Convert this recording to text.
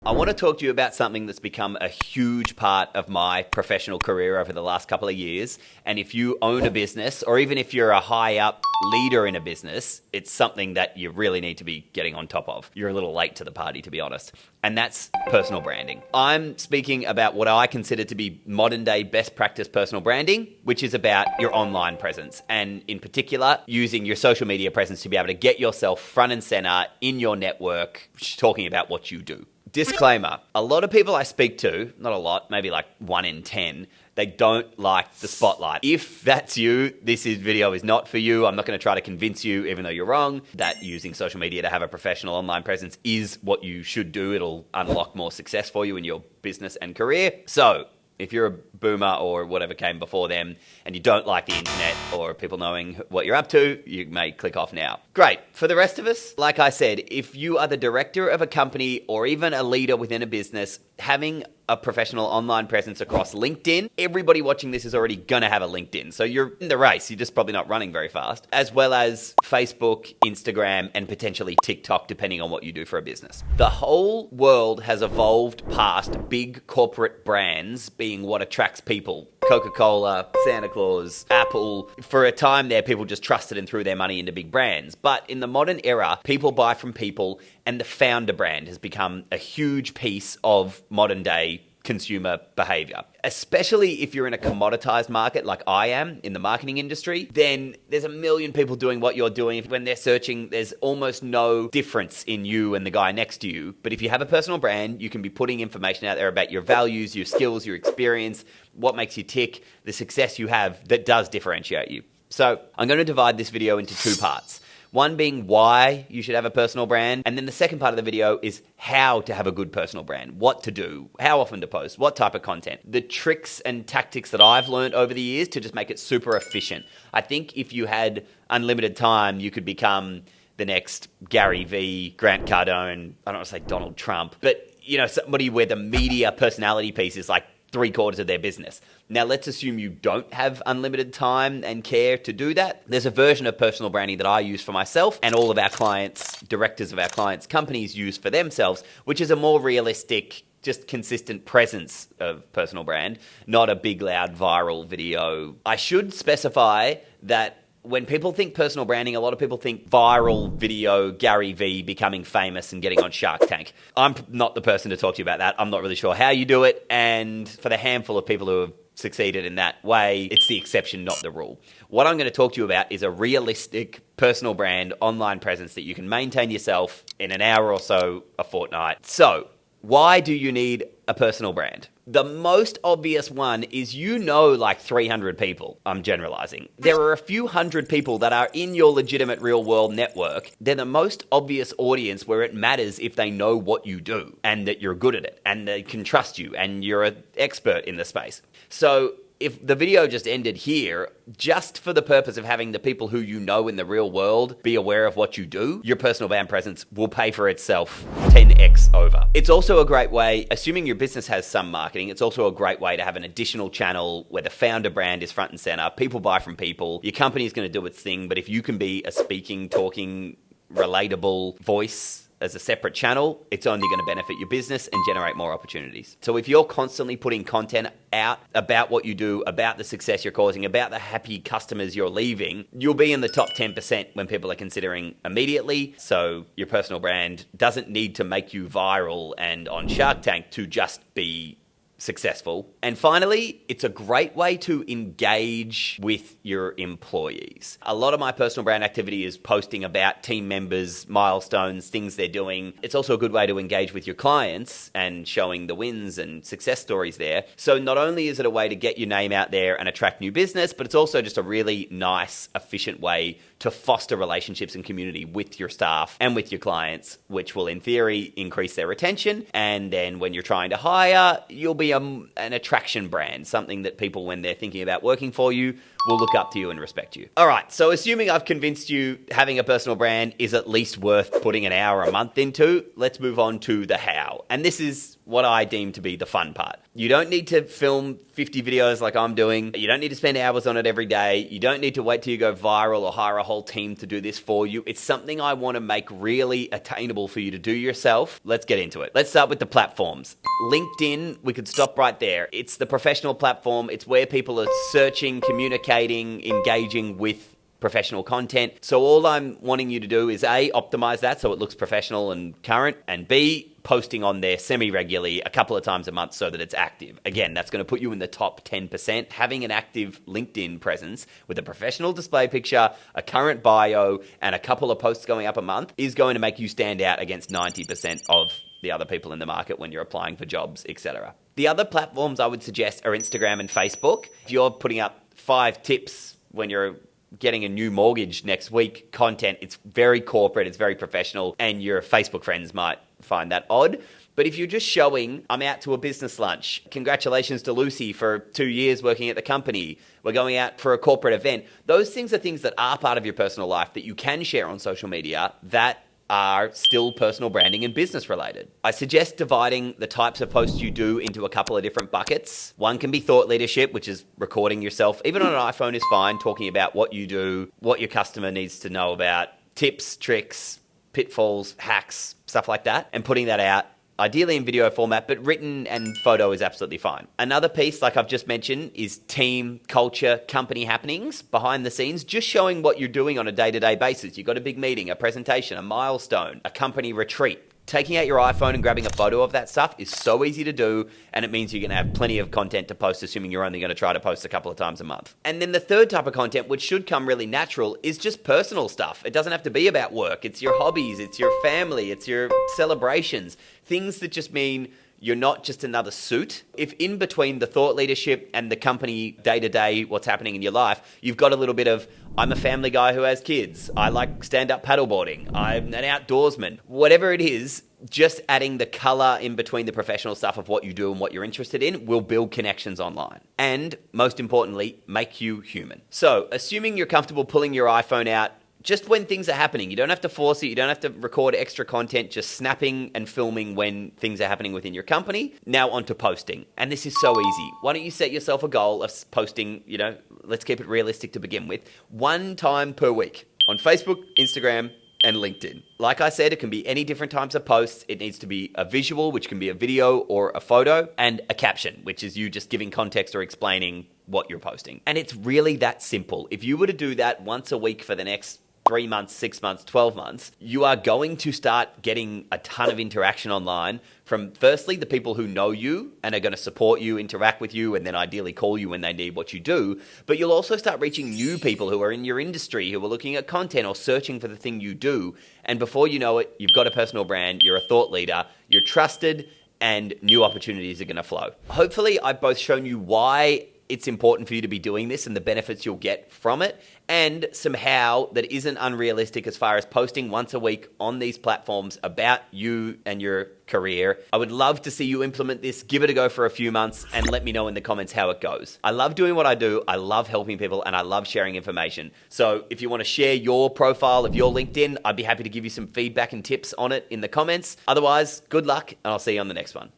I want to talk to you about something that's become a huge part of my professional career over the last couple of years. And if you own a business, or even if you're a high up leader in a business, it's something that you really need to be getting on top of. You're a little late to the party, to be honest. And that's personal branding. I'm speaking about what I consider to be modern day best practice personal branding, which is about your online presence. And in particular, using your social media presence to be able to get yourself front and center in your network, talking about what you do. Disclaimer, a lot of people I speak to, not a lot, maybe like 1 in 10, they don't like the spotlight. If that's you, video is not for you. I'm not going to try to convince you, even though you're wrong, that using social media to have a professional online presence is what you should do. It'll unlock more success for you in your business and career. So, if you're a boomer or whatever came before them and you don't like the internet or people knowing what you're up to, you may click off now. Great. For the rest of us, like I said, if you are the director of a company or even a leader within a business, having a professional online presence across LinkedIn, everybody watching this is already going to have a LinkedIn. So you're in the race. You're just probably not running very fast. As well as Facebook, Instagram, and potentially TikTok, depending on what you do for a business. The whole world has evolved past big corporate brands being what attracts people. Coca-Cola, Santa Claus, Apple. For a time there, people just trusted and threw their money into big brands. But in the modern era, people buy from people, and the founder brand has become a huge piece of modern day consumer behavior. Especially if you're in a commoditized market like I am in the marketing industry, then there's a million people doing what you're doing. When they're searching, there's almost no difference in you and the guy next to you. But if you have a personal brand, you can be putting information out there about your values, your skills, your experience, what makes you tick, the success you have that does differentiate you. So I'm going to divide this video into 2 parts. One being why you should have a personal brand. And then the second part of the video is how to have a good personal brand. What to do, how often to post, what type of content. The tricks and tactics that I've learned over the years to just make it super efficient. I think if you had unlimited time, you could become the next Gary Vee, Grant Cardone, I don't want to say Donald Trump, but somebody where the media personality piece is like 3/4 of their business. Now, let's assume you don't have unlimited time and care to do that. There's a version of personal branding that I use for myself and all of our clients, directors of our clients' companies use for themselves, which is a more realistic, just consistent presence of personal brand, not a big, loud, viral video. I should specify that when people think personal branding, a lot of people think viral video, Gary Vee becoming famous and getting on Shark Tank. I'm not the person to talk to you about that. I'm not really sure how you do it. And for the handful of people who have succeeded in that way, it's the exception, not the rule. What I'm going to talk to you about is a realistic personal brand online presence that you can maintain yourself in an hour or so a fortnight. So, why do you need a personal brand? The most obvious one is like 300 people. I'm generalizing. There are a few hundred people that are in your legitimate real world network. They're the most obvious audience where it matters if they know what you do and that you're good at it and they can trust you and you're an expert in the space. So if the video just ended here, just for the purpose of having the people who you know in the real world be aware of what you do, your personal brand presence will pay for itself 10x over. It's also a great way, assuming your business has some marketing, it's also a great way to have an additional channel where the founder brand is front and center. People buy from people. Your company is going to do its thing, but if you can be a speaking, talking, relatable voice as a separate channel, it's only going to benefit your business and generate more opportunities. So if you're constantly putting content out about what you do, about the success you're causing, about the happy customers you're leaving, you'll be in the top 10% when people are considering immediately. So your personal brand doesn't need to make you viral and on Shark Tank to just be successful. And finally, it's a great way to engage with your employees. A lot of my personal brand activity is posting about team members, milestones, things they're doing. It's also a good way to engage with your clients and showing the wins and success stories there. So not only is it a way to get your name out there and attract new business, but it's also just a really nice, efficient way to foster relationships and community with your staff and with your clients, which will in theory increase their retention. And then when you're trying to hire, you'll be an attraction brand, something that people, when they're thinking about working for you, will look up to you and respect you. All right, so assuming I've convinced you having a personal brand is at least worth putting an hour a month into, let's move on to the how. And this is what I deem to be the fun part. You don't need to film 50 videos like I'm doing. You don't need to spend hours on it every day. You don't need to wait till you go viral or hire a whole team to do this for you. It's something I want to make really attainable for you to do yourself. Let's get into it. Let's start with the platforms. LinkedIn, we could stop right there. It's the professional platform. It's where people are searching, communicating, engaging with professional content. So all I'm wanting you to do is A, optimize that so it looks professional and current, and B, posting on there semi-regularly a couple of times a month so that it's active. Again, that's going to put you in the top 10%. Having an active LinkedIn presence with a professional display picture, a current bio, and a couple of posts going up a month is going to make you stand out against 90% of the other people in the market when you're applying for jobs, etc. The other platforms I would suggest are Instagram and Facebook. If you're putting up 5 tips when you're getting a new mortgage next week content, it's very corporate, it's very professional, and your Facebook friends might find that odd. But if you're just showing, I'm out to a business lunch, congratulations to Lucy for 2 years working at the company, we're going out for a corporate event, those things are things that are part of your personal life that you can share on social media that are still personal branding and business related. I suggest dividing the types of posts you do into a couple of different buckets. One can be thought leadership, which is recording yourself. Even on an iPhone is fine, talking about what you do, what your customer needs to know about, tips, tricks, pitfalls, hacks, stuff like that, and putting that out. Ideally in video format, but written and photo is absolutely fine. Another piece, like I've just mentioned, is team, culture, company happenings, behind the scenes, just showing what you're doing on a day-to-day basis. You've got a big meeting, a presentation, a milestone, a company retreat. Taking out your iPhone and grabbing a photo of that stuff is so easy to do, and it means you're going to have plenty of content to post, assuming you're only going to try to post a couple of times a month. And then the third type of content, which should come really natural, is just personal stuff. It doesn't have to be about work. It's your hobbies, it's your family, it's your celebrations, things that just mean you're not just another suit. If in between the thought leadership and the company day-to-day, what's happening in your life, you've got a little bit of, I'm a family guy who has kids, I like stand-up paddleboarding, I'm an outdoorsman, whatever it is, just adding the color in between the professional stuff of what you do and what you're interested in will build connections online. And most importantly, make you human. So assuming you're comfortable pulling your iPhone out just when things are happening. You don't have to force it. You don't have to record extra content, just snapping and filming when things are happening within your company. Now onto posting. And this is so easy. Why don't you set yourself a goal of posting, let's keep it realistic to begin with, 1 time per week on Facebook, Instagram, and LinkedIn. Like I said, it can be any different types of posts. It needs to be a visual, which can be a video or a photo, and a caption, which is you just giving context or explaining what you're posting. And it's really that simple. If you were to do that once a week for the next 3 months, 6 months, 12 months, you are going to start getting a ton of interaction online from, firstly, the people who know you and are going to support you, interact with you, and then ideally call you when they need what you do. But you'll also start reaching new people who are in your industry, who are looking at content or searching for the thing you do. And before you know it, you've got a personal brand, you're a thought leader, you're trusted, and new opportunities are going to flow. Hopefully, I've both shown you why it's important for you to be doing this and the benefits you'll get from it, and some how that isn't unrealistic as far as posting once a week on these platforms about you and your career. I would love to see you implement this, give it a go for a few months, and let me know in the comments how it goes. I love doing what I do, I love helping people, and I love sharing information. So if you want to share your profile of your LinkedIn, I'd be happy to give you some feedback and tips on it in the comments. Otherwise, good luck, and I'll see you on the next one.